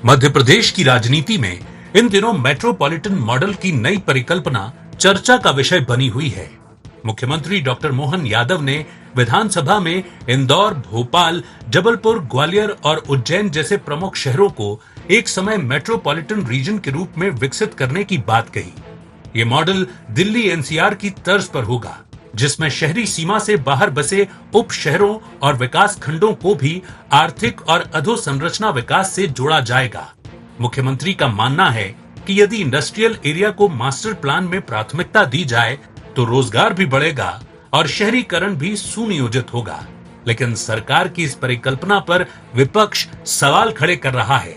मध्य प्रदेश की राजनीति में इन दिनों मेट्रोपॉलिटन मॉडल की नई परिकल्पना चर्चा का विषय बनी हुई है। मुख्यमंत्री डॉक्टर मोहन यादव ने विधानसभा में इंदौर, भोपाल, जबलपुर, ग्वालियर और उज्जैन जैसे प्रमुख शहरों को एक समय मेट्रोपॉलिटन रीजन के रूप में विकसित करने की बात कही। ये मॉडल दिल्ली एनसीआर की तर्ज पर होगा, जिसमें शहरी सीमा से बाहर बसे उप शहरों और विकास खंडों को भी आर्थिक और अधोसंरचना विकास से जोड़ा जाएगा। मुख्यमंत्री का मानना है कि यदि इंडस्ट्रियल एरिया को मास्टर प्लान में प्राथमिकता दी जाए तो रोजगार भी बढ़ेगा और शहरीकरण भी सुनियोजित होगा। लेकिन सरकार की इस परिकल्पना पर विपक्ष सवाल खड़े कर रहा है।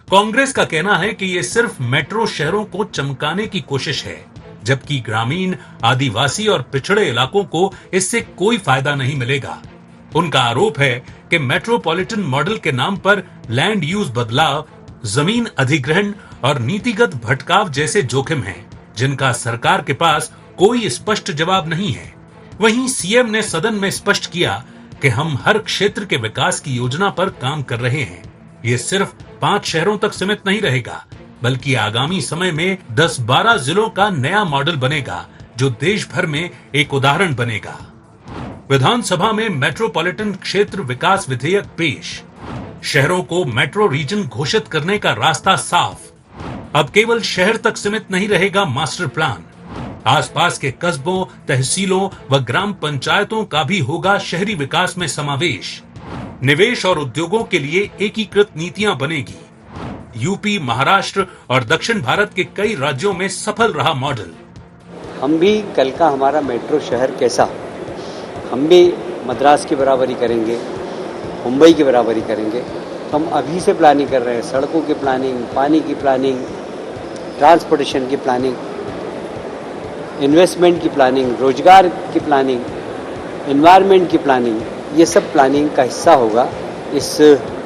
कांग्रेस का कहना है कि ये सिर्फ मेट्रो शहरों को चमकाने की कोशिश है, जबकि ग्रामीण, आदिवासी और पिछड़े इलाकों को इससे कोई फायदा नहीं मिलेगा। उनका आरोप है कि मेट्रोपॉलिटन मॉडल के नाम पर लैंड यूज बदलाव, जमीन अधिग्रहण और नीतिगत भटकाव जैसे जोखिम हैं, जिनका सरकार के पास कोई स्पष्ट जवाब नहीं है। वहीं सीएम ने सदन में स्पष्ट किया कि हम हर क्षेत्र के विकास की योजना पर काम कर रहे हैं। ये सिर्फ 5 शहरों तक सीमित नहीं रहेगा, बल्कि आगामी समय में 10-12 जिलों का नया मॉडल बनेगा, जो देश भर में एक उदाहरण बनेगा। विधानसभा में मेट्रोपॉलिटन क्षेत्र विकास विधेयक पेश। शहरों को मेट्रो रीजन घोषित करने का रास्ता साफ। अब केवल शहर तक सीमित नहीं रहेगा मास्टर प्लान। आसपास के कस्बों, तहसीलों व ग्राम पंचायतों का भी होगा शहरी विकास में समावेश। निवेश और उद्योगों के लिए एकीकृत नीतियां बनेगी। यूपी, महाराष्ट्र और दक्षिण भारत के कई राज्यों में सफल रहा मॉडल। हम भी कल का हमारा मेट्रो शहर कैसा, हम भी मद्रास की बराबरी करेंगे, मुंबई की बराबरी करेंगे। हम अभी से प्लानिंग कर रहे हैं, सड़कों की प्लानिंग, पानी की प्लानिंग, ट्रांसपोर्टेशन की प्लानिंग, इन्वेस्टमेंट की प्लानिंग, रोजगार की प्लानिंग, एनवायरनमेंट की प्लानिंग। ये सब प्लानिंग का हिस्सा होगा इस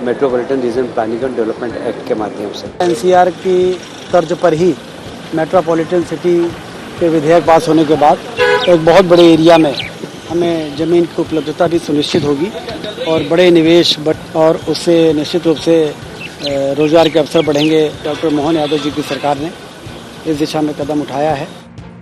metropolitan region planning and development act के माध्यम से। एनसीआर की तर्ज पर ही मेट्रोपॉलिटन सिटी के विधेयक पास होने के बाद एक बहुत बड़े एरिया में हमें ज़मीन की उपलब्धता भी सुनिश्चित होगी और बड़े निवेश और उससे निश्चित रूप से रोजगार के अवसर बढ़ेंगे। डॉक्टर मोहन यादव जी की सरकार ने इस दिशा में कदम उठाया है।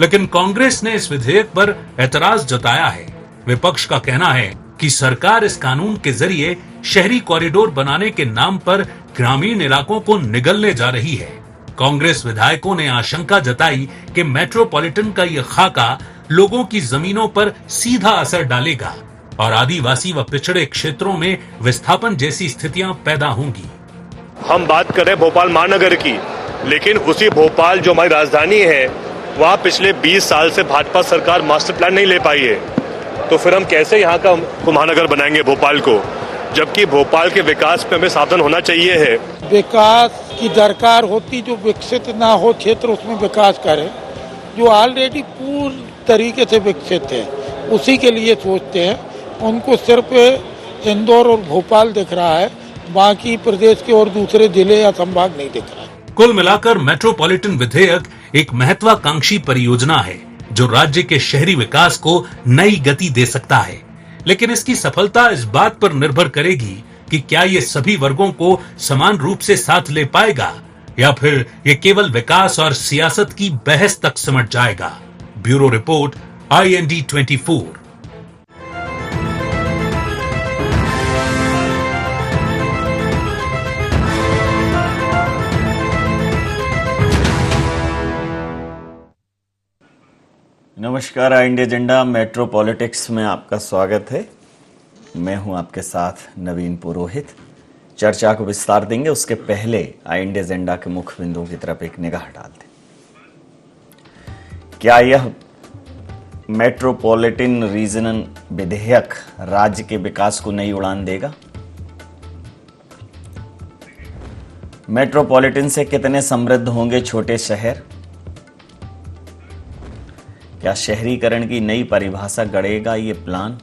लेकिन कांग्रेस ने इस विधेयक पर एतराज जताया है। विपक्ष का कहना है कि सरकार इस कानून के जरिए शहरी कॉरिडोर बनाने के नाम पर ग्रामीण इलाकों को निगलने जा रही है। कांग्रेस विधायकों ने आशंका जताई कि मेट्रोपॉलिटन का ये खाका लोगों की जमीनों पर सीधा असर डालेगा और आदिवासी व पिछड़े क्षेत्रों में विस्थापन जैसी स्थितियां पैदा होंगी। हम बात कर रहे हैं भोपाल महानगर की, लेकिन उसी भोपाल जो हमारी राजधानी है, वहाँ पिछले 20 साल से भाजपा सरकार मास्टर प्लान नहीं ले पाई है। तो फिर हम कैसे यहाँ का महानगर बनाएंगे भोपाल को, जबकि भोपाल के विकास पे हमें साधन होना चाहिए है। विकास की दरकार होती, जो विकसित ना हो क्षेत्र उसमें विकास करे, जो ऑलरेडी पूर्ण तरीके से विकसित है उसी के लिए सोचते हैं। उनको सिर्फ इंदौर और भोपाल दिख रहा है, बाकी प्रदेश के और दूसरे जिले या संभाग नहीं दिख रहा है। कुल मिलाकर मेट्रोपॉलिटन विधेयक एक महत्वाकांक्षी परियोजना है जो राज्य के शहरी विकास को नई गति दे सकता है। लेकिन इसकी सफलता इस बात पर निर्भर करेगी कि क्या ये सभी वर्गों को समान रूप से साथ ले पाएगा या फिर ये केवल विकास और सियासत की बहस तक सिमट जाएगा। Bureau report, IND 24। नमस्कार, IND एजेंडा मेट्रो पॉलिटिक्स में आपका स्वागत है। मैं हूं आपके साथ नवीन पुरोहित। चर्चा को विस्तार देंगे, उसके पहले IND एजेंडा के मुख्य बिंदुओं की तरफ एक निगाह डालते हैं। क्या यह मेट्रोपॉलिटन रीजन विधेयक राज्य के विकास को नई उड़ान देगा? मेट्रोपॉलिटन से कितने समृद्ध होंगे छोटे शहर? क्या शहरीकरण की नई परिभाषा गढ़ेगा ये प्लान?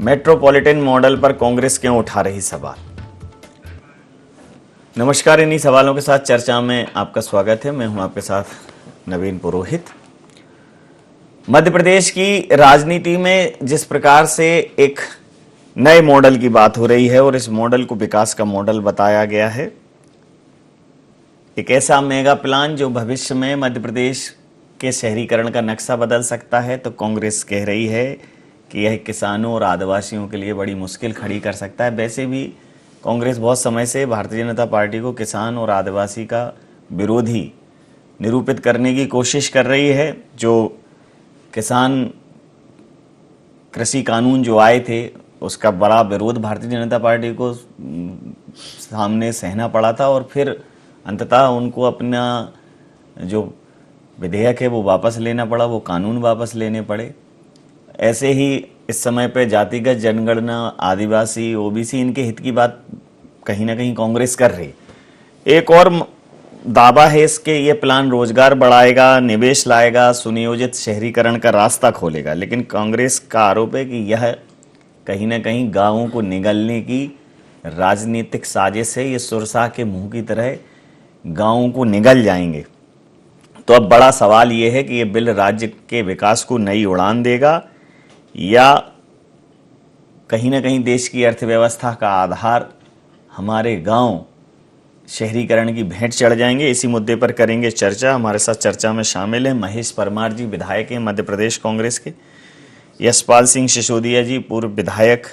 मेट्रोपॉलिटन मॉडल पर कांग्रेस क्यों उठा रही सवाल? नमस्कार, इन्हीं सवालों के साथ चर्चा में आपका स्वागत है। मैं हूं आपके साथ नवीन पुरोहित। मध्य प्रदेश की राजनीति में जिस प्रकार से एक नए मॉडल की बात हो रही है और इस मॉडल को विकास का मॉडल बताया गया है। एक ऐसा मेगा प्लान जो भविष्य में मध्य प्रदेश के शहरीकरण का नक्शा बदल सकता है। तो कांग्रेस कह रही है कि यह किसानों और आदिवासियों के लिए बड़ी मुश्किल खड़ी कर सकता है। वैसे भी कांग्रेस बहुत समय से भारतीय जनता पार्टी को किसान और आदिवासी का विरोधी निरूपित करने की कोशिश कर रही है। जो किसान कृषि कानून जो आए थे उसका बड़ा विरोध भारतीय जनता पार्टी को सामने सहना पड़ा था और फिर अंततः उनको अपना जो विधेयक है वो वापस लेना पड़ा, वो कानून वापस लेने पड़े। ऐसे ही इस समय पे जातिगत जनगणना, आदिवासी, ओबीसी, इनके हित की बात कहीं ना कहीं कांग्रेस कर रही। एक और दावा है इसके, ये प्लान रोजगार बढ़ाएगा, निवेश लाएगा, सुनियोजित शहरीकरण का रास्ता खोलेगा। लेकिन कांग्रेस का आरोप है कि यह कहीं ना कहीं गांवों को निगलने की राजनीतिक साजिश है। ये सुरसा के मुंह की तरह गांवों को निगल जाएंगे। तो अब बड़ा सवाल ये है कि ये बिल राज्य के विकास को नई उड़ान देगा या कहीं ना कहीं देश की अर्थव्यवस्था का आधार हमारे गांव शहरीकरण की भेंट चढ़ जाएंगे। इसी मुद्दे पर करेंगे चर्चा। हमारे साथ चर्चा में शामिल हैं महेश परमार जी, विधायक हैं मध्य प्रदेश कांग्रेस के, यशपाल सिंह सिसोदिया जी, पूर्व विधायक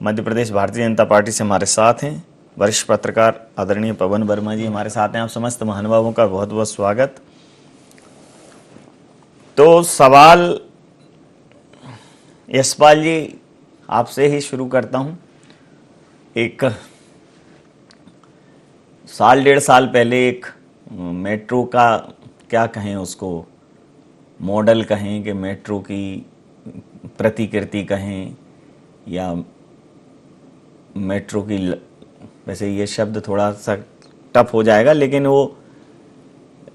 मध्य प्रदेश भारतीय जनता पार्टी से हमारे साथ हैं, वरिष्ठ पत्रकार आदरणीय पवन वर्मा जी हमारे साथ हैं। आप समस्त महानुभावों का बहुत बहुत स्वागत। तो सवाल यशपाल जी आपसे ही शुरू करता हूं। एक साल डेढ़ साल पहले एक मेट्रो का क्या कहें उसको, मॉडल कहें कि मेट्रो की प्रतिकृति कहें या मेट्रो की, वैसे ये शब्द थोड़ा सा टफ हो जाएगा, लेकिन वो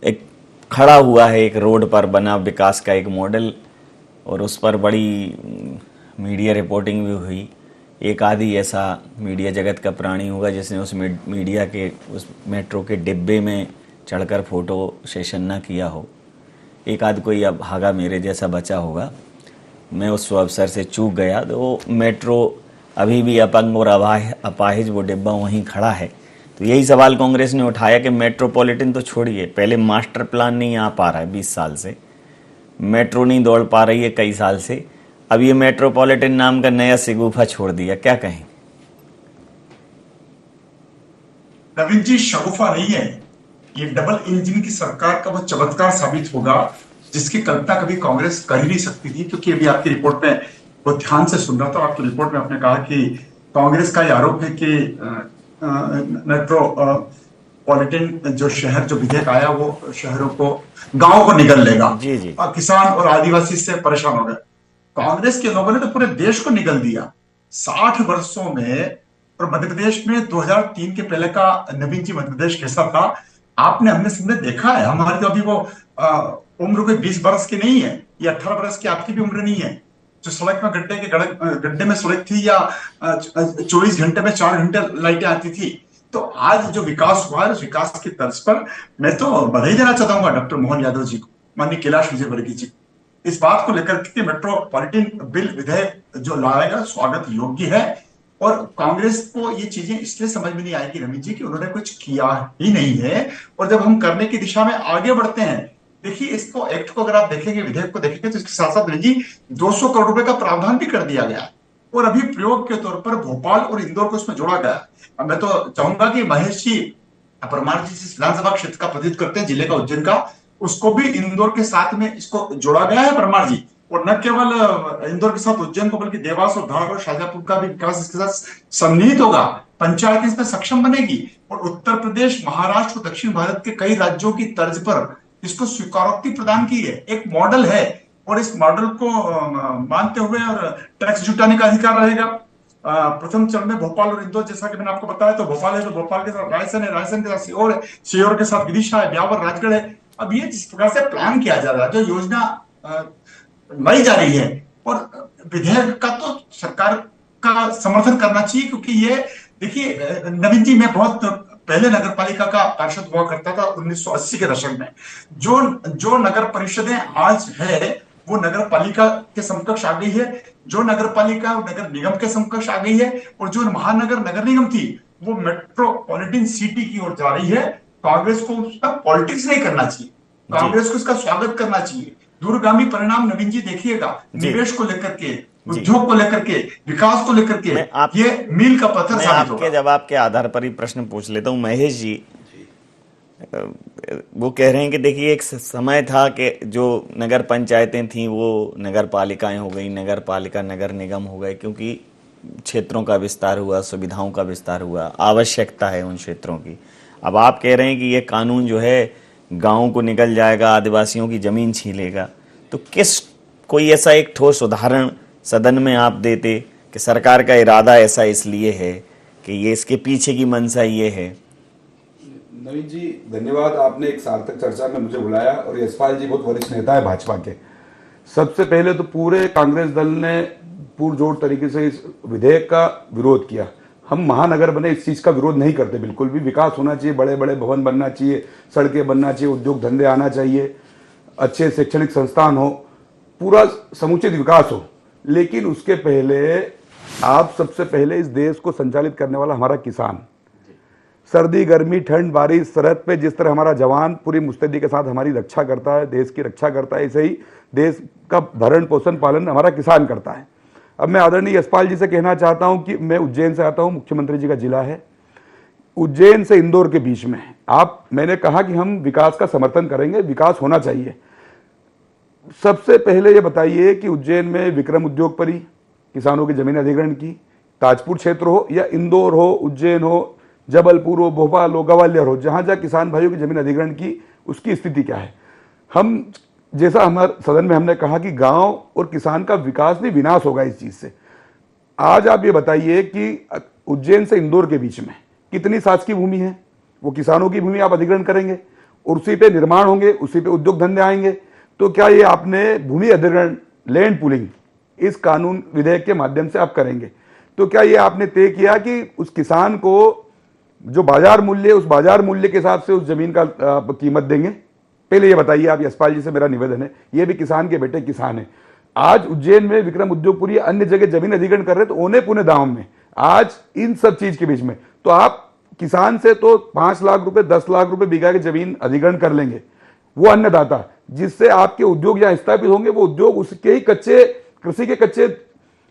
एक खड़ा हुआ है एक रोड पर बना विकास का एक मॉडल और उस पर बड़ी मीडिया रिपोर्टिंग भी हुई। एक आधी ऐसा मीडिया जगत का प्राणी होगा जिसने उस मीडिया के उस मेट्रो के डिब्बे में चढ़कर फोटो सेशन ना किया हो। एक आध कोई अब भागा मेरे जैसा बचा होगा। मैं उस अवसर से चूक गया। तो वो मेट्रो अभी भी अपंग और अपाहिज वो डिब्बा वहीं खड़ा है। तो यही सवाल कांग्रेस ने उठाया कि मेट्रोपॉलिटन तो छोड़िए, पहले मास्टर प्लान नहीं आ पा रहा है 20 साल से, मेट्रो नहीं दौड़ पा रही है कई साल से, अब ये मेट्रोपॉलिटन नाम का नया सिगुफा छोड़ दिया, क्या कहें? नवीन जी, शगुफा नहीं है ये, डबल इंजन की सरकार का वो चमत्कार साबित होगा जिसकी कल्पना कभी कांग्रेस कर ही नहीं सकती थी। क्योंकि अभी आपकी रिपोर्ट में वो ध्यान से सुन रहा था, आपकी रिपोर्ट में आपने कहा कि कांग्रेस का ये आरोप है कि मेट्रोपॉलिटन जो शहर जो विधेयक आया वो शहरों को, गांवों को निगल लेगा। जी जी। और किसान और आदिवासी से परेशान हो गए। कांग्रेस के लोगों ने तो पूरे देश को निगल दिया 60 वर्षों में। और मध्य प्रदेश में 2003 के पहले का नवीन जी मध्य प्रदेश कैसा था आपने हमने सबने देखा है। हमारी तो अभी वो उम्र कोई 20 बरस की नहीं है, या 18 बरस की आपकी भी उम्र नहीं है। जो सड़क में गड्ढे में सड़क थी या 24 घंटे में 4 घंटे लाइटें आती थी। तो आज जो विकास हुआ है उस विकास की तर्ज पर मैं तो बधाई देना चाहता हूँ डॉक्टर मोहन यादव जी को, माननीय कैलाश विजयवर्गीय जी, इस बात को लेकर के मेट्रोपॉलिटन बिल विधेयक जो लाएगा स्वागत योग्य है। और कांग्रेस को ये चीजें इसलिए समझ में नहीं आएगी रमेश जी कि उन्होंने कुछ किया ही नहीं है। और जब हम करने की दिशा में आगे बढ़ते हैं, देखिए इसको एक्ट को अगर आप देखेंगे, विधेयक को देखेंगे, तो इसके साथ साथ रमेश जी 200 करोड़ रुपए का प्रावधान भी कर दिया गया और अभी प्रयोग के तौर पर भोपाल और इंदौर को इसमें जोड़ा गया। अब मैं तो चाहूंगा कि महेश जी परमार जी जिस विधानसभा क्षेत्र का प्रतिनिधित्व करते हैं, जिले का उज्जैन का, उसको भी इंदौर के साथ में इसको जोड़ा गया है परमार जी। और न केवल इंदौर के साथ उज्जैन को बल्कि देवास और धार और शाहजहांपुर का भी विकास इसके साथ सम्मिलित होगा। पंचायत इसमें सक्षम बनेगी और उत्तर प्रदेश, महाराष्ट्र और दक्षिण भारत के कई राज्यों की तर्ज पर इसको स्वीकारोक्ति प्रदान की है। एक मॉडल है और इस मॉडल को मानते हुए और टैक्स जुटाने का अधिकार रहेगा। प्रथम चरण में भोपाल और इंदौर, जैसा कि मैंने आपको बताया, तो भोपाल है तो भोपाल के साथ रायसेन है, रायसेन के साथ सीहोर है, सीहोर के साथ विदिशा है, ब्यावर, राजगढ़ है। अब ये जिस प्रकार से प्लान किया जा रहा है, जो योजना लाई जा रही है, और विधेयक का तो सरकार का समर्थन करना चाहिए। क्योंकि ये देखिए नवीन जी, मैं बहुत पहले नगर पालिका का पार्षद हुआ करता था 1980 के दशक में। जो नगर परिषदें आज है वो नगर पालिका के समकक्ष आ गई है, जो नगर पालिका नगर निगम के समकक्ष आ गई है, और जो महानगर नगर निगम थी वो मेट्रोपॉलिटन सिटी की ओर जा रही है। कांग्रेस को उसका पॉलिटिक्स नहीं करना चाहिए, कांग्रेस को इसका स्वागत करना चाहिए। दूरगामी परिणाम नवीन जी देखिएगा, निवेश को लेकर के, उद्योग को लेकर के, विकास को लेकर के, ये मील का पत्थर साबित होगा। आपके जवाब के आधार पर ही प्रश्न पूछ लेता हूं। महेश जी, वो कह रहे हैं कि देखिए एक समय था कि जो नगर पंचायतें थीं वो नगर पालिकाएं हो गई, नगर पालिका नगर निगम हो गए, क्योंकि क्षेत्रों का विस्तार हुआ, सुविधाओं का विस्तार हुआ, आवश्यकता है उन क्षेत्रों की। अब आप कह रहे हैं कि ये कानून जो है गाँव को निकल जाएगा, आदिवासियों की जमीन छीलेगा। तो कोई ऐसा एक ठोस उदाहरण सदन में आप देते कि सरकार का इरादा ऐसा इसलिए है कि ये इसके पीछे की मंशा ये है। नवीन जी धन्यवाद, आपने एक सार्थक चर्चा में मुझे बुलाया, और यशपाल जी बहुत वरिष्ठ नेता है भाजपा के। सबसे पहले तो पूरे कांग्रेस दल ने पुरजोर तरीके से इस विधेयक का विरोध किया। हम महानगर बने इस चीज का विरोध नहीं करते, बिल्कुल भी। विकास होना चाहिए, बड़े बड़े भवन बनना चाहिए, सड़कें बनना चाहिए, उद्योग धंधे आना चाहिए, अच्छे शैक्षणिक संस्थान हो, पूरा समुचित विकास हो। लेकिन उसके पहले आप सबसे पहले इस देश को संचालित करने वाला हमारा किसान, सर्दी गर्मी ठंड बारिश सरहद पे जिस तरह हमारा जवान पूरी मुस्तैदी के साथ हमारी रक्षा करता है, देश की रक्षा करता है, ऐसे ही देश का भरण पोषण पालन हमारा किसान करता है। अब मैं आदरणीय यशपाल जी से कहना चाहता हूं कि मैं उज्जैन से आता हूं, मुख्यमंत्री जी का जिला है। उज्जैन से इंदौर के बीच में मैंने कहा कि हम विकास का समर्थन करेंगे, विकास होना चाहिए। सबसे पहले ये बताइए कि उज्जैन में विक्रम उद्योगपति किसानों की जमीन अधिग्रहण की, ताजपुर क्षेत्र हो या इंदौर हो, उज्जैन हो, जबलपुर हो, भोपाल हो, ग्वालियर हो, जहां जहां किसान भाइयों की जमीन अधिग्रहण की, उसकी स्थिति क्या है। हम जैसा हमारे सदन में हमने कहा कि गांव और किसान का विकास नहीं विनाश होगा इस चीज से। आज आप ये बताइए कि उज्जैन से इंदौर के बीच में कितनी शासकीय भूमि है, वो किसानों की भूमि आप अधिग्रहण करेंगे और उसी पे निर्माण होंगे, उसी पे उद्योग धंधे आएंगे। तो क्या ये आपने भूमि अधिग्रहण लैंड पूलिंग इस कानून विधेयक के माध्यम से आप करेंगे, तो क्या ये आपने तय किया कि उस किसान को जो बाजार मूल्य, उस बाजार मूल्य के हिसाब से उस जमीन का कीमत देंगे? पहले ये बताइए आप। यशपाल जी से मेरा निवेदन है, ये भी किसान के बेटे किसान है। आज उज्जैन में विक्रम उद्योगपुरी अन्य जगह जमीन अधिग्रहण कर रहे तो औने पुणे दाम में, आज इन सब चीज के बीच में तो आप किसान से तो 5 लाख रुपए 10 लाख रुपए बीघा की जमीन अधिग्रहण कर लेंगे, वो अन्नदाता, जिससे आपके उद्योग जहां स्थापित होंगे वो उद्योग उसके ही कच्चे कृषि के कच्चे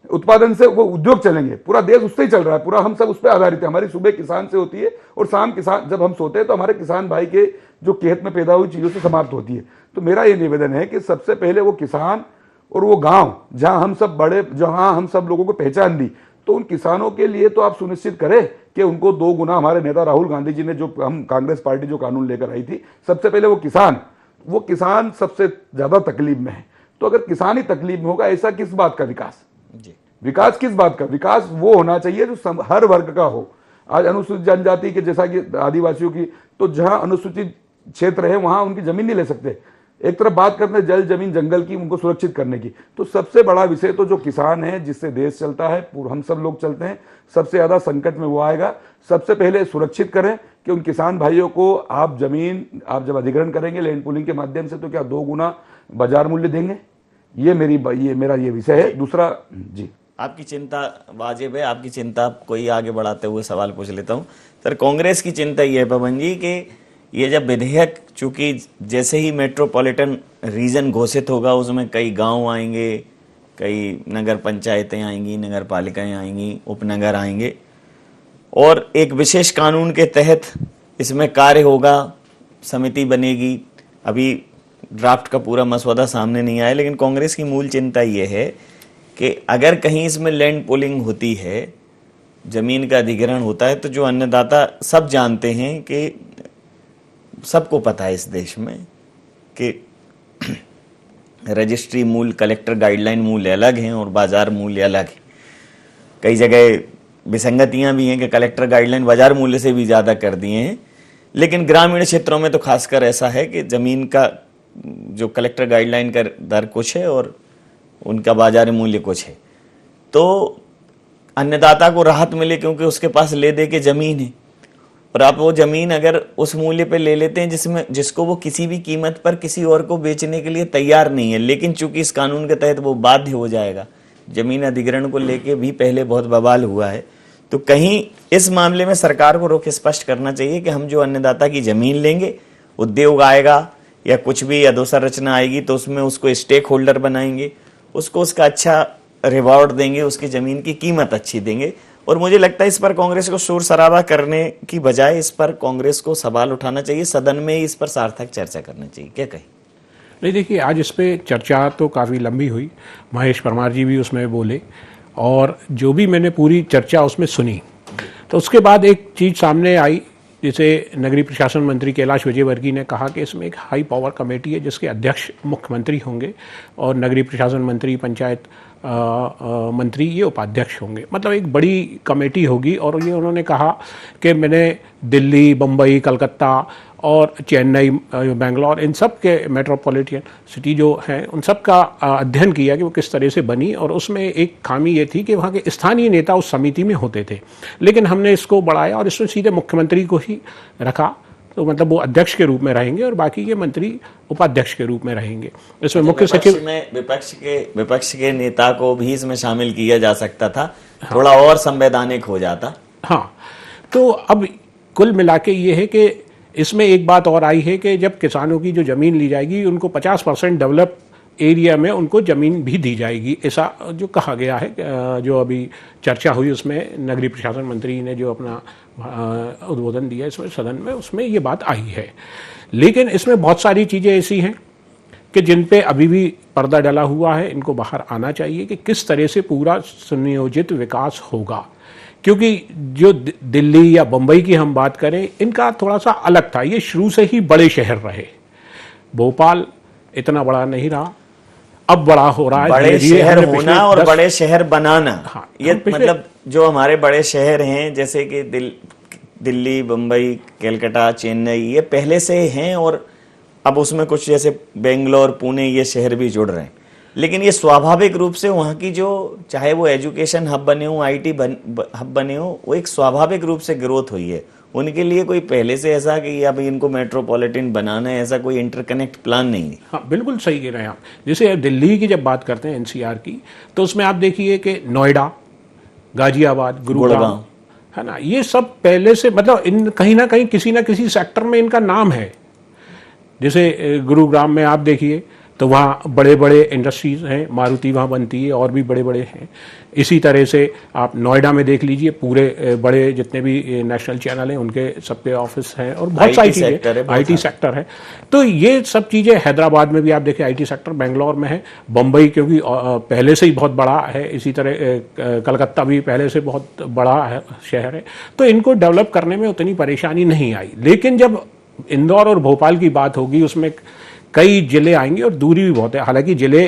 उत्पादन से वो उद्योग चलेंगे। पूरा देश उससे ही चल रहा है, पूरा हम सब उस पर आधारित है। हमारी सुबह किसान से होती है और शाम किसान, जब हम सोते हैं तो हमारे किसान भाई के जो खेत में पैदा हुई चीजों से समाप्त होती है। तो मेरा ये निवेदन है कि सबसे पहले वो किसान और वो गांव जहां हम सब बड़े, जहां हम सब लोगों को पहचान दी, तो उन किसानों के लिए तो आप सुनिश्चित करें कि उनको 2 गुना, हमारे नेता राहुल गांधी जी ने जो हम कांग्रेस पार्टी जो कानून लेकर आई थी, सबसे पहले वो किसान सबसे ज्यादा तकलीफ में है। तो अगर किसान ही तकलीफ में होगा, ऐसा किस बात का विकास जी? विकास किस बात का? विकास वो होना चाहिए जो हर वर्ग का हो। आज अनुसूचित जनजाति के, जैसा कि आदिवासियों की, तो जहां अनुसूचित क्षेत्र है वहां उनकी जमीन नहीं ले सकते। एक तरफ बात करते हैं जल जमीन जंगल की, उनको सुरक्षित करने की, तो सबसे बड़ा विषय तो जो किसान है, जिससे देश चलता है, हम सब लोग चलते हैं, सबसे ज्यादा संकट में वो आएगा। सबसे पहले सुरक्षित करें कि उन किसान भाइयों को आप जमीन, आप जब अधिग्रहण करेंगे लैंड पूलिंग के माध्यम से, तो क्या 2 गुना बाजार मूल्य देंगे? ये मेरा ये विषय है। दूसरा जी, आपकी चिंता वाजिब है, आपकी चिंता कोई आगे बढ़ाते हुए सवाल पूछ लेता हूं सर। कांग्रेस की चिंता ये है पवन जी कि ये जब विधेयक, चूंकि जैसे ही मेट्रोपॉलिटन रीजन घोषित होगा उसमें कई गांव आएंगे, कई नगर पंचायतें आएंगी, नगर पालिकाएं आएंगी, उपनगर आएंगे, और एक विशेष कानून के तहत इसमें कार्य होगा, समिति बनेगी। अभी ड्राफ्ट का पूरा मसौदा सामने नहीं आया, लेकिन कांग्रेस की मूल चिंता ये है कि अगर कहीं इसमें लैंड पूलिंग होती है, जमीन का अधिग्रहण होता है, तो जो अन्नदाता सब जानते हैं कि सबको पता है इस देश में कि रजिस्ट्री मूल्य, कलेक्टर गाइडलाइन मूल्य अलग हैं और बाजार मूल्य अलग है। कई जगह विसंगतियां भी हैं कि कलेक्टर गाइडलाइन बाजार मूल्य से भी ज़्यादा कर दिए हैं, लेकिन ग्रामीण क्षेत्रों में तो खासकर ऐसा है कि ज़मीन का जो कलेक्टर गाइडलाइन का दर कुछ है और उनका बाजार मूल्य कुछ है। तो अन्नदाता को राहत मिले क्योंकि उसके पास ले दे के ज़मीन है, और आप वो जमीन अगर उस मूल्य पे ले लेते हैं जिसको वो किसी भी कीमत पर किसी और को बेचने के लिए तैयार नहीं है, लेकिन चूंकि इस कानून के तहत वो बाध्य हो जाएगा। जमीन अधिग्रहण को लेके भी पहले बहुत बवाल हुआ है, तो कहीं इस मामले में सरकार को रुख स्पष्ट करना चाहिए कि हम जो अन्नदाता की जमीन लेंगे, उद्योग आएगा या कुछ भी अधोसंरचना आएगी तो उसमें उसको स्टेक होल्डर बनाएंगे, उसको उसका अच्छा रिवॉर्ड देंगे, उसकी जमीन की कीमत अच्छी देंगे। और मुझे लगता है इस पर कांग्रेस को शोर शराबा करने की बजाय इस पर कांग्रेस को सवाल उठाना चाहिए, सदन में इस पर सार्थक चर्चा करनी चाहिए। क्या कहें? नहीं, देखिए, आज इस पे चर्चा तो काफ़ी लंबी हुई, महेश परमार जी भी उसमें बोले और जो भी मैंने पूरी चर्चा उसमें सुनी, तो उसके बाद एक चीज़ सामने आई, जैसे नगरीय प्रशासन मंत्री कैलाश विजयवर्गीय ने कहा कि इसमें एक हाई पावर कमेटी है जिसके अध्यक्ष मुख्यमंत्री होंगे और नगरीय प्रशासन मंत्री, पंचायत मंत्री ये उपाध्यक्ष होंगे, मतलब एक बड़ी कमेटी होगी। और ये उन्होंने कहा कि मैंने दिल्ली, बम्बई, कलकत्ता और चेन्नई, बेंगलोर, इन सब के मेट्रोपॉलिटन सिटी जो हैं उन सब का अध्ययन किया कि वो किस तरह से बनी। और उसमें एक खामी ये थी कि वहाँ के स्थानीय नेता उस समिति में होते थे, लेकिन हमने इसको बढ़ाया और इसमें सीधे मुख्यमंत्री को ही रखा, तो मतलब वो अध्यक्ष के रूप में रहेंगे और बाकी के मंत्री उपाध्यक्ष के रूप में रहेंगे। इसमें मुख्य सचिव में विपक्ष के नेता को भी इसमें शामिल किया जा सकता था, थोड़ा और संवैधानिक हो जाता। हाँ, तो अब कुल मिला के ये है कि इसमें एक बात और आई है कि जब किसानों की जो ज़मीन ली जाएगी उनको 50% डेवलप एरिया में उनको ज़मीन भी दी जाएगी, ऐसा जो कहा गया है। जो अभी चर्चा हुई उसमें नगरीय प्रशासन मंत्री ने जो अपना उद्बोधन दिया इसमें सदन में, उसमें ये बात आई है। लेकिन इसमें बहुत सारी चीज़ें ऐसी हैं कि जिन पे अभी भी पर्दा डला हुआ है, इनको बाहर आना चाहिए कि किस तरह से पूरा सुनियोजित विकास होगा। क्योंकि जो दिल्ली या बम्बई की हम बात करें, इनका थोड़ा सा अलग था, ये शुरू से ही बड़े शहर रहे। भोपाल इतना बड़ा नहीं रहा, अब बड़ा हो रहा है। बड़े शहर होना और बड़े शहर बनाना, हाँ, ये मतलब जो हमारे बड़े शहर हैं जैसे कि दिल्ली, बम्बई, कलकत्ता, चेन्नई, ये पहले से हैं और अब उसमें कुछ जैसे बेंगलोर, पुणे, ये शहर भी जुड़ रहे हैं। लेकिन ये स्वाभाविक रूप से वहाँ की जो, चाहे वो एजुकेशन हब बने हो, IT हब बने हो, वो एक स्वाभाविक रूप से ग्रोथ हुई है। उनके लिए कोई पहले से ऐसा कि अब इनको मेट्रोपॉलिटन बनाना है, ऐसा कोई इंटरकनेक्ट प्लान नहीं है। हाँ, बिल्कुल सही कह रहे हैं आप। जैसे दिल्ली की जब बात करते हैं NCR की, तो उसमें आप देखिए कि नोएडा, गाजियाबाद, गुरुग्राम, है ना, ये सब पहले से मतलब इन कहीं ना कहीं किसी ना किसी सेक्टर में इनका नाम है। जैसे गुरुग्राम में आप देखिए तो वहाँ बड़े बड़े इंडस्ट्रीज हैं, मारुति वहाँ बनती है और भी बड़े बड़े हैं। इसी तरह से आप नोएडा में देख लीजिए, पूरे बड़े जितने भी नेशनल चैनल हैं उनके सबके ऑफिस हैं और बहुत सारी चीज़ें, IT सेक्टर है। तो ये सब चीज़ें हैदराबाद में भी आप देखिए IT सेक्टर, बेंगलोर में है, बम्बई क्योंकि पहले से ही बहुत बड़ा है, इसी तरह कलकत्ता भी पहले से बहुत बड़ा शहर है। तो इनको डेवलप करने में उतनी परेशानी नहीं आई। लेकिन जब इंदौर और भोपाल की बात होगी, उसमें कई जिले आएंगे और दूरी भी बहुत है। हालांकि जिले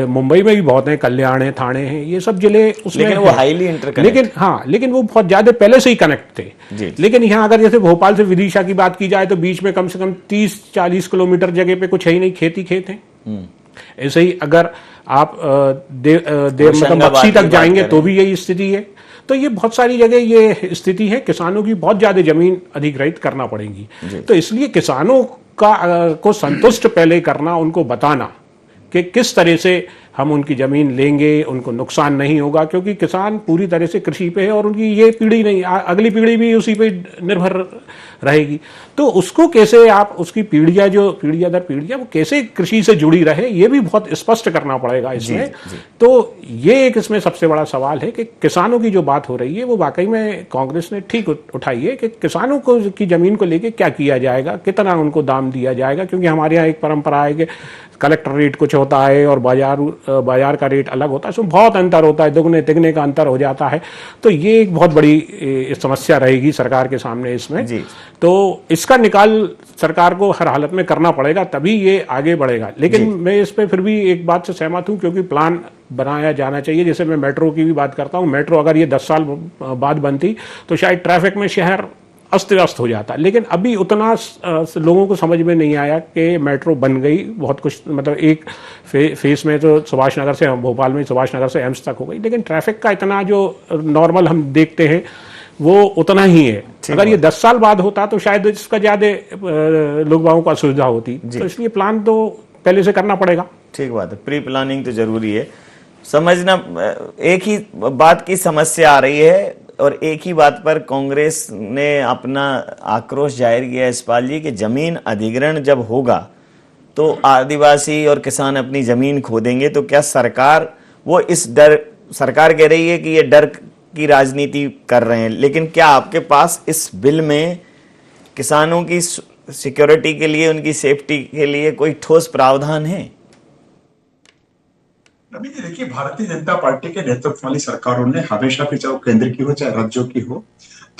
मुंबई में भी बहुत हैं, कल्याण है, ठाणे हैं, ये सब जिले उसमें, लेकिन वो हाईली इंटरकनेक्ट, लेकिन वो बहुत ज्यादा पहले से ही कनेक्ट थे। लेकिन यहाँ अगर जैसे भोपाल से विदिशा की बात की जाए तो बीच में कम से कम 30-40 किलोमीटर जगह पे कुछ है ही नहीं, खेत हैं। ऐसे ही अगर आप बक्सी तक जाएंगे तो भी यही स्थिति है। तो ये बहुत सारी जगह ये स्थिति है, किसानों की बहुत ज्यादा जमीन अधिग्रहित करना पड़ेगी। तो इसलिए किसानों को संतुष्ट पहले करना, उनको बताना कि किस तरह से हम उनकी ज़मीन लेंगे, उनको नुकसान नहीं होगा, क्योंकि किसान पूरी तरह से कृषि पे है और उनकी ये पीढ़ी नहीं, अगली पीढ़ी भी उसी पे निर्भर रहेगी। तो उसको कैसे आप, उसकी पीढ़ियाँ जो पीढ़ियाँ दर पीढ़ियाँ, वो कैसे कृषि से जुड़ी रहे, ये भी बहुत स्पष्ट करना पड़ेगा इसमें। तो ये एक इसमें सबसे बड़ा सवाल है कि किसानों की जो बात हो रही है वो वाकई में कांग्रेस ने ठीक उठाई है कि किसानों को की ज़मीन को लेके क्या किया जाएगा, कितना उनको दाम दिया जाएगा। क्योंकि हमारे यहाँ एक परंपरा है कि कलेक्टर रेट कुछ होता है और बाजार का रेट अलग होता है, इसमें बहुत अंतर होता है, दुगने तिगने का अंतर हो जाता है। तो ये एक बहुत बड़ी समस्या रहेगी सरकार के सामने इसमें। तो इसका निकाल सरकार को हर हालत में करना पड़ेगा, तभी ये आगे बढ़ेगा। लेकिन मैं इस पर फिर भी एक बात से सहमत हूँ, क्योंकि प्लान बनाया जाना चाहिए। जैसे मैं मेट्रो की भी बात करता हूँ, मेट्रो अगर ये 10 साल बाद बनती तो शायद ट्रैफिक में शहर अस्त व्यस्त हो जाता। लेकिन अभी उतना लोगों को समझ में नहीं आया कि मेट्रो बन गई, बहुत कुछ मतलब एक फेस में तो सुभाष नगर से, भोपाल में सुभाष नगर से एम्स तक हो गई, लेकिन ट्रैफिक का इतना जो नॉर्मल हम देखते हैं वो उतना ही है। अगर ये 10 साल बाद होता तो शायद इसका ज्यादा लोगों को असुविधा होती, तो इसलिए प्लान तो पहले से करना पड़ेगा। ठीक बात है, प्री प्लानिंग तो जरूरी है। समझना, एक ही बात की समस्या आ रही है और एक ही बात पर कांग्रेस ने अपना आक्रोश जाहिर किया यशपाल जी कि जमीन अधिग्रहण जब होगा तो आदिवासी और किसान अपनी जमीन खो देंगे। तो क्या सरकार, वो इस डर, सरकार कह रही है कि ये डर की राजनीति कर रहे हैं, लेकिन क्या आपके पास इस बिल में किसानों की सिक्योरिटी के लिए, उनकी सेफ्टी के लिए कोई ठोस प्रावधान है? रवि जी देखिए, भारतीय जनता पार्टी के नेतृत्व वाली सरकारों ने हमेशा भी, चाहे केंद्र की हो चाहे राज्यों की हो,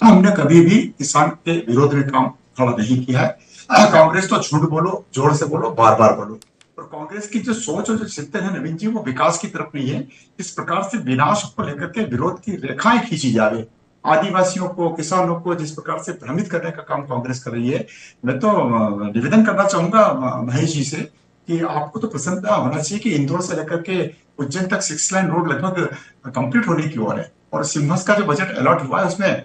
हमने कभी भी किसान के विरोध में काम खड़ा नहीं किया है। कांग्रेस तो झूठ बोलो, जोर से बोलो, बार बार बोलो, और कांग्रेस की जो सोच और जो चिंतन है नवीन जी, वो विकास की तरफ नहीं है। इस प्रकार से विनाश को लेकर के विरोध की रेखाएं खींची जा रही है, आदिवासियों को, किसानों को जिस प्रकार से भ्रमित करने का काम कांग्रेस कर रही है। मैं तो निवेदन करना चाहूंगा महेश जी से कि आपको तो प्रसन्नता होना चाहिए कि इंदौर से लेकर के उज्जैन तक 6 लाइन रोड लगभग कंप्लीट होने की ओर है, और सिम्हस का जो बजट अलॉट हुआ है उसमें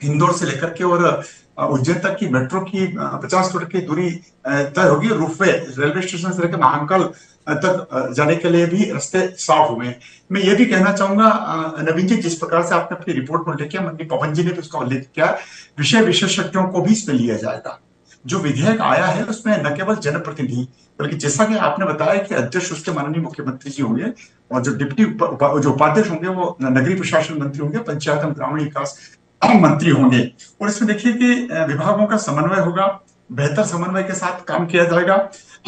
इंदौर से लेकर के और उज्जैन तक की मेट्रो की 50 किलोमीटर की दूरी तय होगी। रोपवे रेलवे स्टेशन से लेकर महाकाल तक जाने के लिए भी रास्ते साफ हुए हैं। मैं ये भी कहना चाहूंगा नवीन जी, जिस प्रकार से आपने अपनी रिपोर्ट में उल्लेख किया, मंत्री पवन जी ने भी उसका उल्लेख किया, विषय विशेषज्ञों को भी इसमें लिया जाएगा। जो विधेयक आया है उसमें न केवल जनप्रतिनिधि, बल्कि जैसा कि आपने बताया कि अध्यक्ष उसके माननीय मुख्यमंत्री जी होंगे, और जो डिप्टी जो उपाध्यक्ष होंगे वो नगरीय प्रशासन मंत्री होंगे, पंचायत एवं ग्रामीण विकास मंत्री होंगे। और इसमें देखिए कि विभागों का समन्वय होगा, बेहतर समन्वय के साथ काम किया जाएगा,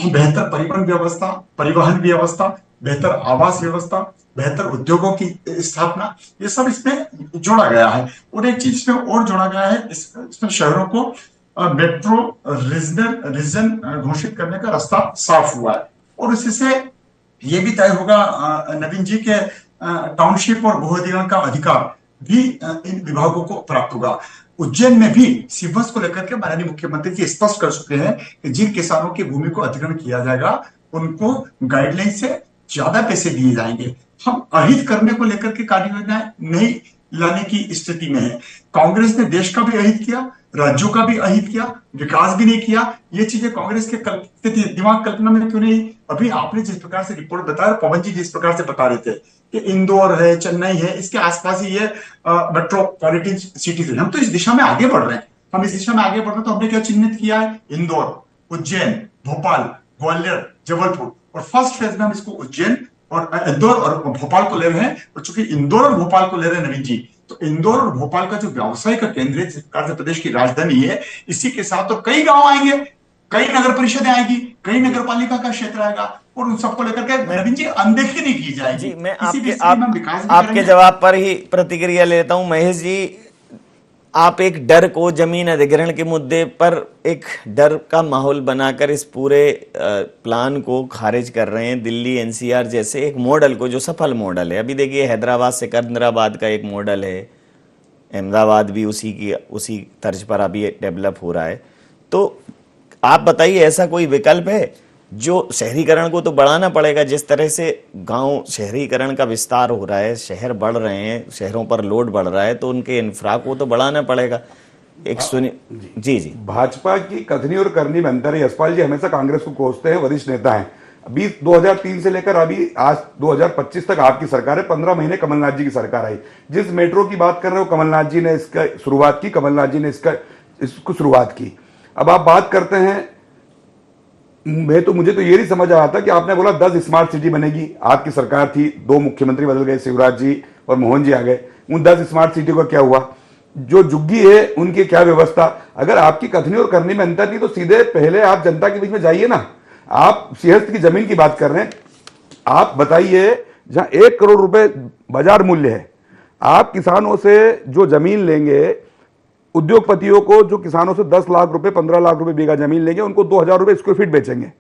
बेहतर परिवहन व्यवस्था, बेहतर आवास व्यवस्था, बेहतर उद्योगों की स्थापना, ये सब इसमें जोड़ा गया है। और एक चीज इसमें और जोड़ा गया है, इसमें शहरों को मेट्रो रीजन घोषित करने का रास्ता साफ हुआ है। और इसी से ये भी तय होगा नवीन जी के टाउनशिप और भू अधिग्रहण का अधिकार भी इन विभागों को प्राप्त होगा। उज्जैन में भी सिम्हस को लेकर के माननीय मुख्यमंत्री जी स्पष्ट कर चुके हैं कि जिन किसानों की भूमि को अधिग्रहण किया जाएगा उनको गाइडलाइन से ज्यादा पैसे दिए जाएंगे। हम अहित करने को लेकर के कार्य योजनाएं नहीं लाने की स्थिति में है। कांग्रेस ने देश का भी अहित किया, राज्यों का भी अहित किया, विकास भी नहीं किया। ये चीजें कांग्रेस के दिमाग कल्पना में क्यों नहीं? अभी आपने जिस प्रकार से रिपोर्ट बताया, पवन जी जिस प्रकार से बता रहे थे कि इंदौर है, चेन्नई है, इसके आसपास ही ये मेट्रोपॉलिटन सिटीज है। हम तो इस दिशा में आगे बढ़ रहे हैं। हम इस दिशा में आगे बढ़ रहे हैं तो हमने क्या चिन्हित किया है? इंदौर, उज्जैन, भोपाल, ग्वालियर, जबलपुर, और फर्स्ट फेज में हम इसको उज्जैन और इंदौर और भोपाल को ले रहे हैं। और चूंकि इंदौर और भोपाल को ले रहे हैं नवीन जी, तो इंदौर और भोपाल का जो व्यावसायिक केंद्र है, जिस प्रकार से प्रदेश की राजधानी है, इसी के साथ तो कई गांव आएंगे, कई नगर परिषदें आएगी, कई नगर पालिका का क्षेत्र आएगा, और उन सबको लेकर के नवीन जी अनदेखी नहीं की जाएगी। जी, मैं आपके जवाब पर ही प्रतिक्रिया लेता हूं। महेश जी, आप एक डर को, जमीन अधिग्रहण के मुद्दे पर एक डर का माहौल बनाकर इस पूरे प्लान को खारिज कर रहे हैं। दिल्ली एनसीआर जैसे एक मॉडल को, जो सफल मॉडल है। अभी देखिए हैदराबाद सिकंदराबाद का एक मॉडल है, अहमदाबाद भी उसी तर्ज पर अभी डेवलप हो रहा है। तो आप बताइए, ऐसा कोई विकल्प है? जो शहरीकरण को तो बढ़ाना पड़ेगा, जिस तरह से गांव शहरीकरण का विस्तार हो रहा है, शहर बढ़ रहे हैं, शहरों पर लोड बढ़ रहा है, तो उनके इंफ्रा को तो बढ़ाना पड़ेगा। जी भाजपा की कथनी और करनी में अंतर है। यशपाल जी हमेशा कांग्रेस को कोसते हैं, वरिष्ठ नेता हैं। 2003 से लेकर अभी आज 2025 तक आपकी सरकार है। 15 महीने कमलनाथ जी की सरकार आई। जिस मेट्रो की बात कर रहे हो, कमलनाथ जी ने इसका शुरुआत की, कमलनाथ जी ने इसको शुरुआत की। अब आप बात करते हैं, मुझे तो ये नहीं समझ आया था कि आपने बोला 10 स्मार्ट सिटी बनेगी। आपकी सरकार थी, 2 मुख्यमंत्री बदल गए, शिवराज जी और मोहन जी आ गए। उन 10 स्मार्ट सिटी का क्या हुआ? जो झुग्गी है उनकी क्या व्यवस्था? अगर आपकी कथनी और करनी में अंतर नहीं, तो सीधे पहले आप जनता के बीच में जाइए ना। आप सिंहस्थ की जमीन की बात कर रहे हैं, आप बताइए, जहां 1 करोड़ रुपए बाजार मूल्य है, आप किसानों से जो जमीन लेंगे, उद्योगपतियों को जो किसानों से 10 लाख रुपए 15 लाख रुपए बीघा जमीन लेंगे, उनको 2000 रुपए स्क्वायर फीट बेचेंगे।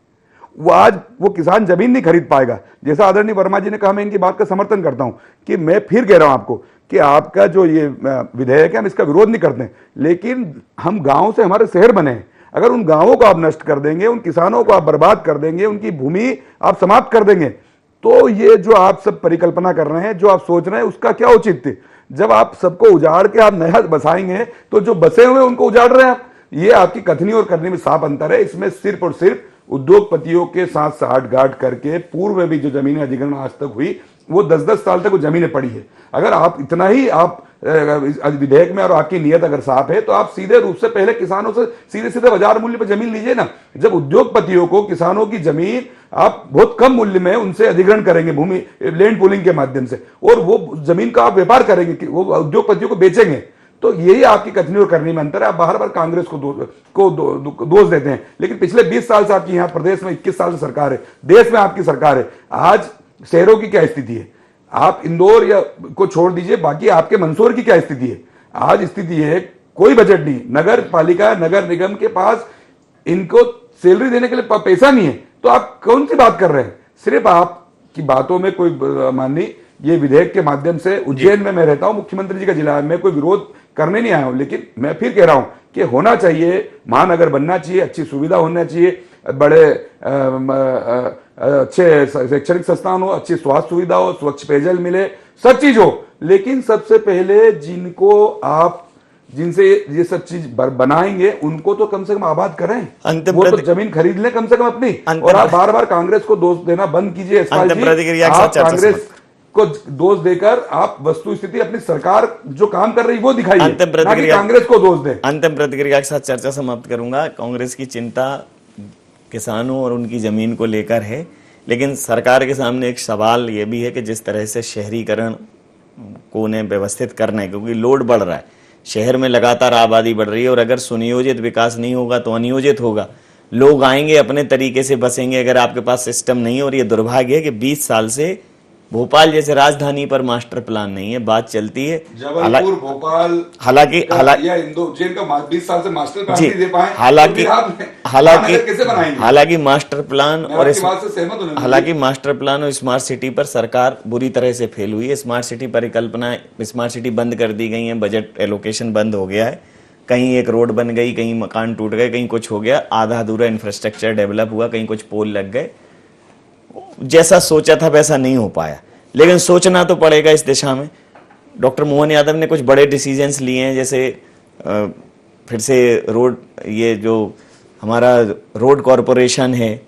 वो किसान जमीन नहीं खरीद पाएगा। जैसा आदरणीय वर्मा जी ने कहा, मैं इनकी बात का समर्थन करता हूं कि मैं फिर कह रहा हूं आपको कि आपका जो ये विधेयक है, हम इसका विरोध नहीं करते, लेकिन हम गांव से हमारे शहर बने हैं। अगर उन गांवों को आप नष्ट कर देंगे, उन किसानों को आप बर्बाद कर देंगे, उनकी भूमि आप समाप्त कर देंगे, तो ये जो आप सब परिकल्पना कर रहे हैं, जो आप सोच रहे हैं, उसका क्या औचित्य? जब आप सबको उजाड़ के आप नया बसाएंगे तो जो बसे हुए उनको उजाड़ रहे हैं आप। ये आपकी कथनी और करने में साफ अंतर है। इसमें सिर्फ और सिर्फ उद्योगपतियों के साथ साठगांठ करके पूर्व में भी जो जमीनें अधिग्रहण आज तक हुई वो 10-10 साल तक वो जमीनें पड़ी है। अगर आप इतना ही आप विधेयक में और आपकी नियत अगर साफ है तो आप सीधे रूप से पहले किसानों से सीधे बाजार मूल्य पर जमीन लीजिए ना। जब उद्योगपतियों को किसानों की जमीन आप बहुत कम मूल्य में उनसे अधिग्रहण करेंगे भूमि लैंड पूलिंग के माध्यम से और वो जमीन का आप व्यापार करेंगे, वो उद्योगपतियों को बेचेंगे, तो यही आपकी कथनी और करनी में अंतर है। आप बार बार कांग्रेस को दोष देते हैं, लेकिन पिछले 20 साल से आपकी यहां प्रदेश में 21 साल से सरकार है, देश में आपकी सरकार है। आज शहरों की क्या स्थिति है? आप इंदौर या को छोड़ दीजिए, बाकी आपके मंदसौर की क्या स्थिति है? आज स्थिति है कोई बजट नहीं, नगर पालिका नगर निगम के पास इनको सैलरी देने के लिए पैसा नहीं है, तो आप कौन सी बात कर रहे हैं? सिर्फ आपकी बातों में कोई माननी, ये विधेयक के माध्यम से उज्जैन में मैं रहता हूं, मुख्यमंत्री जी का जिला है, मैं कोई विरोध करने नहीं आया हूं, लेकिन मैं फिर कह रहा हूं कि होना चाहिए, महानगर बनना चाहिए, अच्छी सुविधा होना चाहिए, बड़े अच्छे शैक्षणिक संस्थान हो, अच्छी स्वास्थ्य सुविधा हो, स्वच्छ पेयजल मिले, सब चीज हो, लेकिन सबसे पहले जिनसे ये सब चीज बनाएंगे उनको तो कम से कम आबाद करें, वो तो जमीन खरीद लें कम से कम अपनी। और आप बार बार कांग्रेस को दोष देना बंद कीजिए। आप कांग्रेस को दोष देकर आप वस्तु स्थिति अपनी सरकार जो काम कर रही वो दिखाइए, ना कि कांग्रेस को दोष दें। अंतिम प्रतिक्रिया के साथ चर्चा समाप्त करूंगा। कांग्रेस की चिंता किसानों और उनकी जमीन को लेकर है, लेकिन सरकार के सामने एक सवाल ये भी है कि जिस तरह से शहरीकरण को उन्हें व्यवस्थित करना है, क्योंकि लोड बढ़ रहा है, शहर में लगातार आबादी बढ़ रही है और अगर सुनियोजित विकास नहीं होगा तो अनियोजित होगा। लोग आएंगे अपने तरीके से बसेंगे अगर आपके पास सिस्टम नहीं है। और ये दुर्भाग्य है कि 20 साल से भोपाल जैसे राजधानी पर मास्टर प्लान नहीं है, बात चलती है। जबलपुर, भोपाल, हालांकि इंदौर, उज्जैन का 20 साल से मास्टर प्लान नहीं दे पाए, हालांकि मास्टर प्लान और स्मार्ट सिटी पर सरकार बुरी तरह से फेल हुई है। स्मार्ट सिटी परिकल्पना, स्मार्ट सिटी बंद कर दी गई है, बजट एलोकेशन बंद हो गया है, कहीं एक रोड बन गई, कहीं मकान टूट गए, कहीं कुछ हो गया, आधा अधूरा इंफ्रास्ट्रक्चर डेवलप हुआ, कहीं कुछ पोल लग गए। जैसा सोचा था वैसा नहीं हो पाया, लेकिन सोचना तो पड़ेगा इस दिशा में। डॉक्टर मोहन यादव ने कुछ बड़े डिसीजंस लिए हैं, जैसे फिर से रोड, ये जो हमारा रोड कॉरपोरेशन है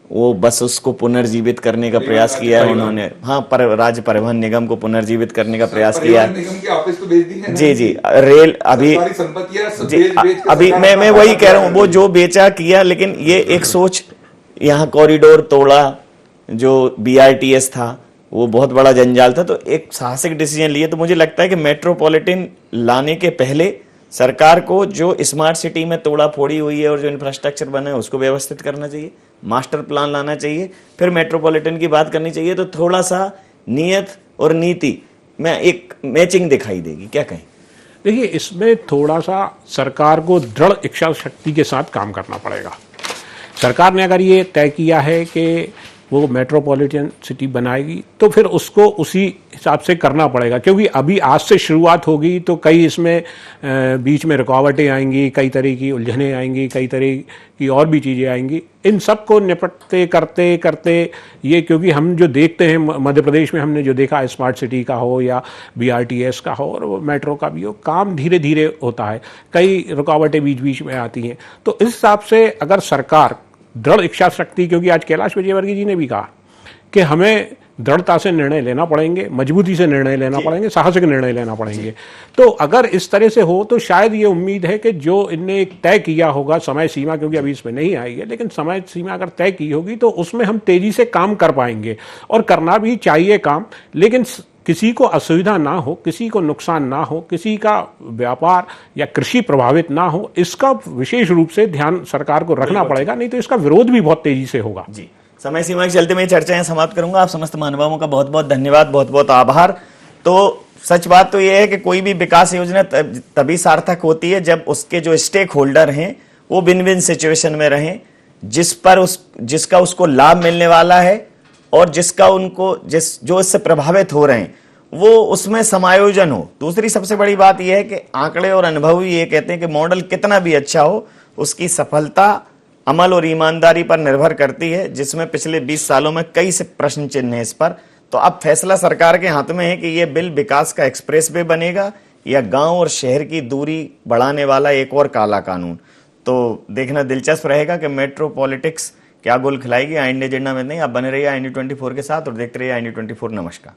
वो बस उसको पुनर्जीवित करने का प्रयास किया है उन्होंने। हाँ, राज्य परिवहन निगम को पुनर्जीवित करने का प्रयास किया है। जी, रेल अभी मैं वही कह रहा हूँ, वो जो बेचा किया, लेकिन ये एक सोच, यहाँ कॉरिडोर तोड़ा, जो BRTS था वो बहुत बड़ा जंजाल था, तो एक साहसिक डिसीजन लिए। तो मुझे लगता है कि मेट्रोपॉलिटन लाने के पहले सरकार को जो स्मार्ट सिटी में तोड़ा फोड़ी हुई है और जो इंफ्रास्ट्रक्चर बना है उसको व्यवस्थित करना चाहिए, मास्टर प्लान लाना चाहिए, फिर मेट्रोपॉलिटन की बात करनी चाहिए। तो थोड़ा सा नियत और नीति में एक मैचिंग दिखाई देगी, क्या कहें? देखिए, इसमें थोड़ा सा सरकार को दृढ़ इच्छा शक्ति के साथ काम करना पड़ेगा। सरकार ने अगर ये तय किया है कि वो मेट्रोपॉलिटन सिटी बनाएगी तो फिर उसको उसी हिसाब से करना पड़ेगा, क्योंकि अभी आज से शुरुआत होगी तो कई इसमें बीच में रुकावटें आएंगी, कई तरह की उलझनें आएंगी, कई तरह की और भी चीज़ें आएंगी। इन सब को निपटते करते करते ये, क्योंकि हम जो देखते हैं मध्य प्रदेश में, हमने जो देखा स्मार्ट सिटी का हो या BRTS का हो और मेट्रो का भी हो, काम धीरे धीरे होता है, कई रुकावटें बीच बीच में आती हैं। तो इस हिसाब से अगर सरकार दृढ़ इच्छा शक्ति, क्योंकि आज कैलाश विजयवर्गीय जी ने भी कहा कि हमें दृढ़ता से निर्णय लेना पड़ेंगे, मजबूती से निर्णय लेना पड़ेंगे, साहसिक निर्णय लेना पड़ेंगे। तो अगर इस तरह से हो तो शायद ये उम्मीद है कि जो इनने एक तय किया होगा समय सीमा, क्योंकि अभी इसमें नहीं आई है, लेकिन समय सीमा अगर तय की होगी तो उसमें हम तेजी से काम कर पाएंगे, और करना भी चाहिए काम, लेकिन किसी को असुविधा ना हो, किसी को नुकसान ना हो, किसी का व्यापार या कृषि प्रभावित ना हो, इसका विशेष रूप से ध्यान सरकार को रखना पड़ेगा, नहीं तो इसका विरोध भी बहुत तेजी से होगा। जी, समय सीमा के चलते मैं चर्चाएं समाप्त करूंगा। आप समस्त महानुभावों का बहुत बहुत धन्यवाद, बहुत बहुत आभार। तो सच बात तो यह है कि कोई भी विकास योजना तभी सार्थक होती है जब उसके जो स्टेक होल्डर हैं वो विन विन सिचुएशन में रहें, जिसका उसको लाभ मिलने वाला है और जो इससे प्रभावित हो रहे हैं वो उसमें समायोजन हो। दूसरी सबसे बड़ी बात यह है कि आंकड़े और अनुभव ये कहते हैं कि मॉडल कितना भी अच्छा हो, उसकी सफलता अमल और ईमानदारी पर निर्भर करती है, जिसमें पिछले 20 सालों में कई से प्रश्न चिन्ह है इस पर। तो अब फैसला सरकार के हाथ में है कि यह बिल विकास का एक्सप्रेस वे बनेगा या गांव और शहर की दूरी बढ़ाने वाला एक और काला कानून। तो देखना दिलचस्प रहेगा कि मेट्रो पॉलिटिक्स क्या गोल खिलाएगी आईएनडी एजेंडा में। नहीं, आप बने रहिए IND 24 के साथ और देखते रहिए IND 24। नमस्कार।